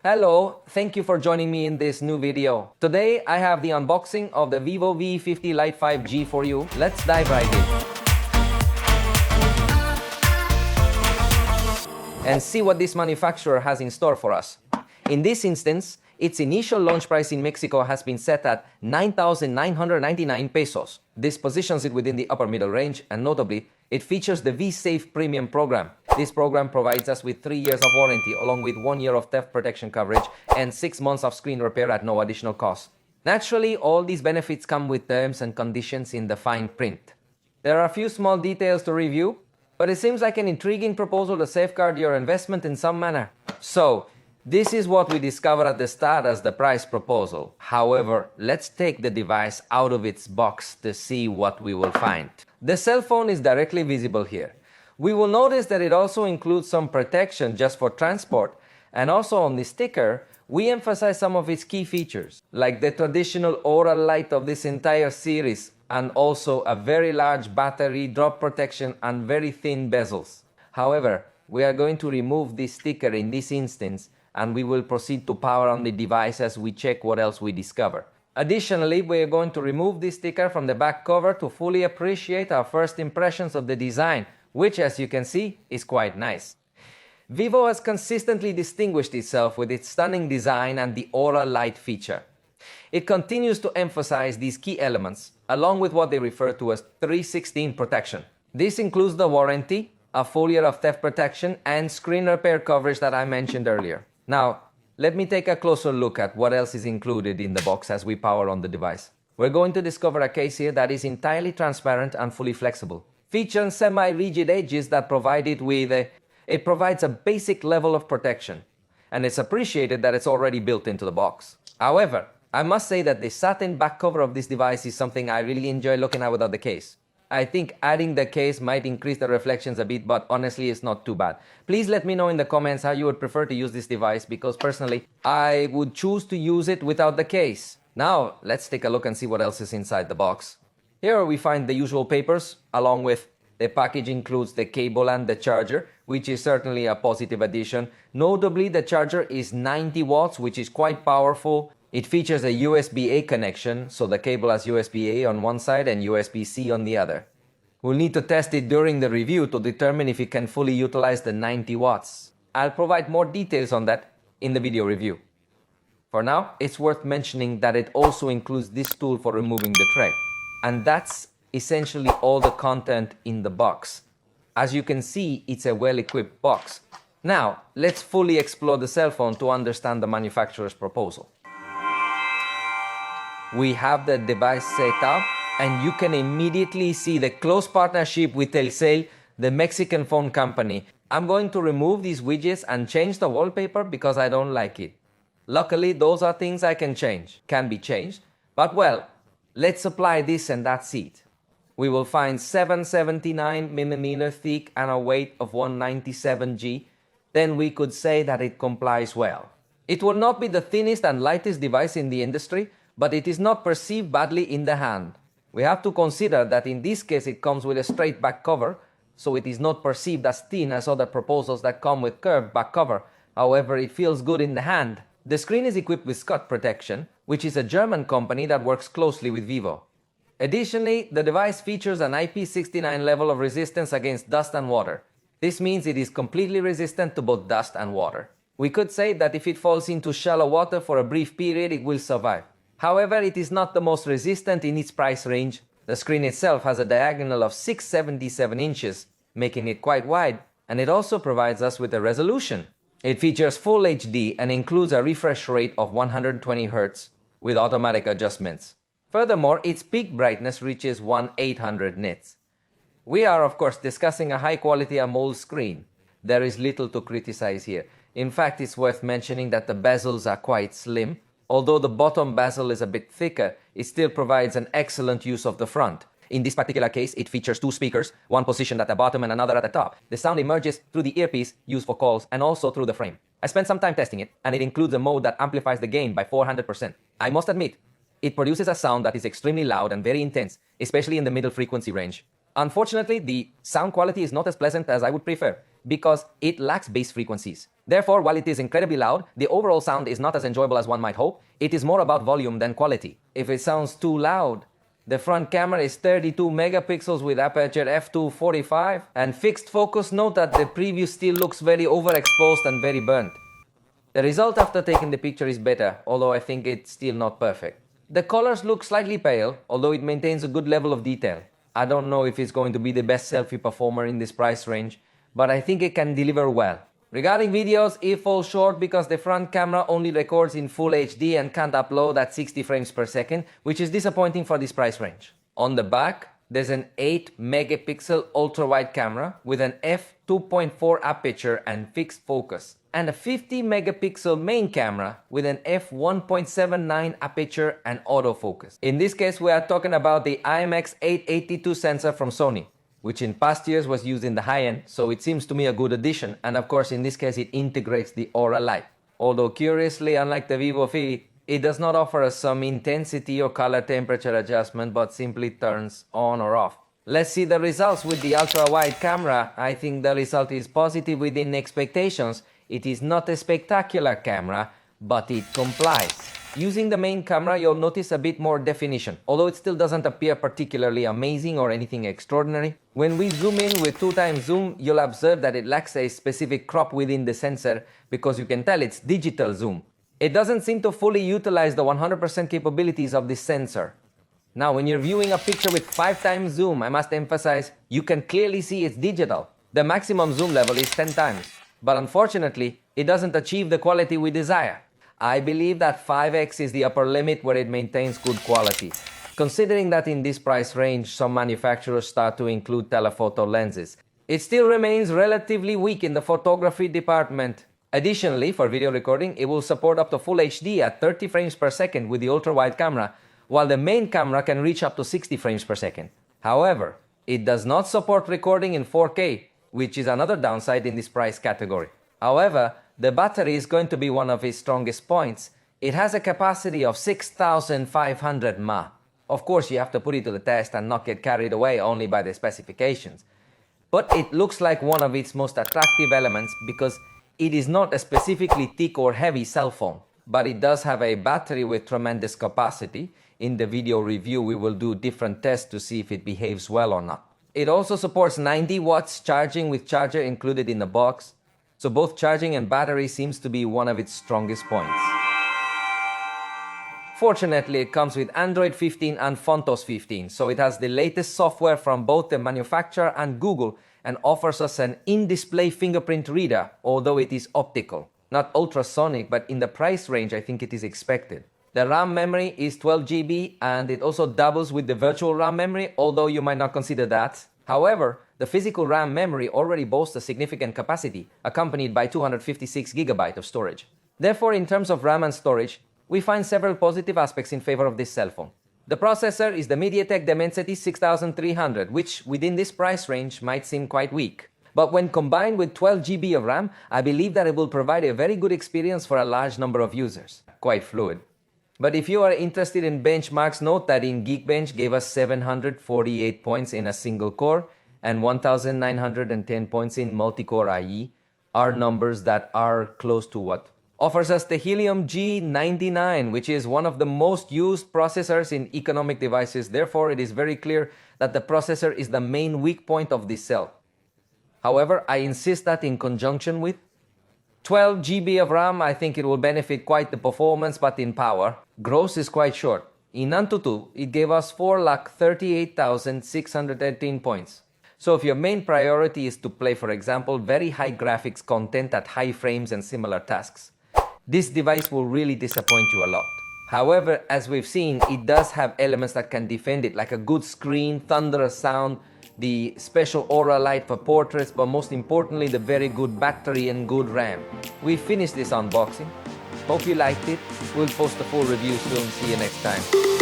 Hello, thank you for joining me in this new video. Today I have the unboxing of the Vivo V50 Lite 5G for you. Let's dive right in and see what this manufacturer has in store for us. In this instance, its initial launch price in Mexico has been set at 9,999 pesos. This positions it within the upper middle range, and notably, it features the V-Safe Premium program. This program provides us with 3 years of warranty, along with 1 year of theft protection coverage and 6 months of screen repair at no additional cost. Naturally, all these benefits come with terms and conditions in the fine print. There are a few small details to review, but it seems like an intriguing proposal to safeguard your investment in some manner. So, this is what we discovered at the start as the price proposal. However, let's take the device out of its box to see what we will find. The cell phone is directly visible here. We will notice that it also includes some protection just for transport, and also on the sticker, we emphasize some of its key features, like the traditional Aura light of this entire series, and also a very large battery, drop protection, and very thin bezels. However, we are going to remove this sticker in this instance, and we will proceed to power on the device as we check what else we discover. Additionally, we are going to remove this sticker from the back cover to fully appreciate our first impressions of the design, which, as you can see, is quite nice. Vivo has consistently distinguished itself with its stunning design and the Aura Light feature. It continues to emphasize these key elements, along with what they refer to as 316 protection. This includes the warranty, a full year of theft protection, and screen repair coverage that I mentioned earlier. Now, let me take a closer look at what else is included in the box as we power on the device. We're going to discover a case here that is entirely transparent and fully flexible. Featuring semi-rigid edges that provide it with it provides a basic level of protection, and it's appreciated that it's already built into the box. However, I must say that the satin back cover of this device is something I really enjoy looking at without the case. I think adding the case might increase the reflections a bit, but honestly it's not too bad. Please let me know in the comments how you would prefer to use this device, because personally I would choose to use it without the case. Now let's take a look and see what else is inside the box. Here we find the usual papers, along with the package includes the cable and the charger, which is certainly a positive addition. Notably, the charger is 90 watts, which is quite powerful. It features a USB-A connection, so the cable has USB-A on one side and USB-C on the other. We'll need to test it during the review to determine if it can fully utilize the 90 watts. I'll provide more details on that in the video review. For now, it's worth mentioning that it also includes this tool for removing the tray. And that's essentially all the content in the box. As you can see, it's a well-equipped box. Now, let's fully explore the cell phone to understand the manufacturer's proposal. We have the device set up, and you can immediately see the close partnership with Telcel, the Mexican phone company. I'm going to remove these widgets and change the wallpaper because I don't like it. Luckily, those are things I can be changed, but well, let's apply this and that's it. We will find 779mm thick and a weight of 197g, then we could say that it complies well. It will not be the thinnest and lightest device in the industry, but it is not perceived badly in the hand. We have to consider that in this case it comes with a straight back cover, so it is not perceived as thin as other proposals that come with curved back cover. However, it feels good in the hand. The screen is equipped with Scott Protection, which is a German company that works closely with Vivo. Additionally, the device features an IP69 level of resistance against dust and water. This means it is completely resistant to both dust and water. We could say that if it falls into shallow water for a brief period, it will survive. However, it is not the most resistant in its price range. The screen itself has a diagonal of 677 inches, making it quite wide, and it also provides us with a resolution. It features Full HD and includes a refresh rate of 120 Hz with automatic adjustments. Furthermore, its peak brightness reaches 1800 nits. We are, of course, discussing a high-quality AMOLED screen. There is little to criticize here. In fact, it's worth mentioning that the bezels are quite slim. Although the bottom bezel is a bit thicker, it still provides an excellent use of the front. In this particular case, it features two speakers, one positioned at the bottom and another at the top. The sound emerges through the earpiece used for calls and also through the frame. I spent some time testing it, and it includes a mode that amplifies the gain by 400%. I must admit, it produces a sound that is extremely loud and very intense, especially in the middle frequency range. Unfortunately, the sound quality is not as pleasant as I would prefer. because it lacks bass frequencies. Therefore, while it is incredibly loud, the overall sound is not as enjoyable as one might hope. It is more about volume than quality. If it sounds too loud, the front camera is 32 megapixels with aperture f2.45 and fixed focus. Note that the preview still looks very overexposed and very burnt. The result after taking the picture is better, although I think it's still not perfect. The colors look slightly pale, although it maintains a good level of detail. I don't know if it's going to be the best selfie performer in this price range, but I think it can deliver well. Regarding videos, it falls short because the front camera only records in Full HD and can't upload at 60 frames per second, which is disappointing for this price range. On the back, there's an 8 megapixel ultra-wide camera with an f2.4 aperture and fixed focus, and a 50 megapixel main camera with an f1.79 aperture and autofocus. In this case, we are talking about the IMX882 sensor from Sony, which in past years was used in the high-end, so it seems to me a good addition, and of course in this case it integrates the Aura Light. Although curiously, unlike the Vivo V50, it does not offer us some intensity or color temperature adjustment, but simply turns on or off. Let's see the results with the ultra-wide camera. I think the result is positive within expectations. It is not a spectacular camera, but it complies. Using the main camera, you'll notice a bit more definition, although it still doesn't appear particularly amazing or anything extraordinary. When we zoom in with 2x zoom, you'll observe that it lacks a specific crop within the sensor because you can tell it's digital zoom. It doesn't seem to fully utilize the 100% capabilities of this sensor. Now, when you're viewing a picture with 5x zoom, I must emphasize, you can clearly see it's digital. The maximum zoom level is 10 times, but unfortunately, it doesn't achieve the quality we desire. I believe that 5x is the upper limit where it maintains good quality, considering that in this price range some manufacturers start to include telephoto lenses. It still remains relatively weak in the photography department. Additionally, for video recording, it will support up to Full HD at 30 frames per second with the ultra-wide camera, while the main camera can reach up to 60 frames per second. However, it does not support recording in 4K, which is another downside in this price category. However, the battery is going to be one of its strongest points. It has a capacity of 6,500 mAh. Of course, you have to put it to the test and not get carried away only by the specifications. But it looks like one of its most attractive elements because it is not a specifically thick or heavy cell phone, but it does have a battery with tremendous capacity. In the video review, we will do different tests to see if it behaves well or not. It also supports 90 watts charging with charger included in the box. So both charging and battery seems to be one of its strongest points. Fortunately, it comes with Android 15 and Fontos 15, so it has the latest software from both the manufacturer and Google and offers us an in-display fingerprint reader, although it is optical. Not ultrasonic, but in the price range I think it is expected. The RAM memory is 12 GB and it also doubles with the virtual RAM memory, although you might not consider that. However, the physical RAM memory already boasts a significant capacity, accompanied by 256 GB of storage. Therefore, in terms of RAM and storage, we find several positive aspects in favor of this cell phone. The processor is the MediaTek Dimensity 6300, which within this price range might seem quite weak. But when combined with 12 GB of RAM, I believe that it will provide a very good experience for a large number of users. Quite fluid. But if you are interested in benchmarks, note that in Geekbench gave us 748 points in a single core and 1910 points in multi-core IE, are numbers that are close to what offers us the Helium G99, which is one of the most used processors in economic devices. Therefore, it is very clear that the processor is the main weak point of this cell. However, I insist that in conjunction with 12 GB of RAM, I think it will benefit quite the performance, but in power, gross is quite short. In Antutu, it gave us 438,613 points. So if your main priority is to play, for example, very high graphics content at high frames and similar tasks, this device will really disappoint you a lot. However, as we've seen, it does have elements that can defend it, like a good screen, thunderous sound, the special Aura Light for portraits, but most importantly, the very good battery and good RAM. We finished this unboxing. Hope you liked it. We'll post the full review soon. See you next time.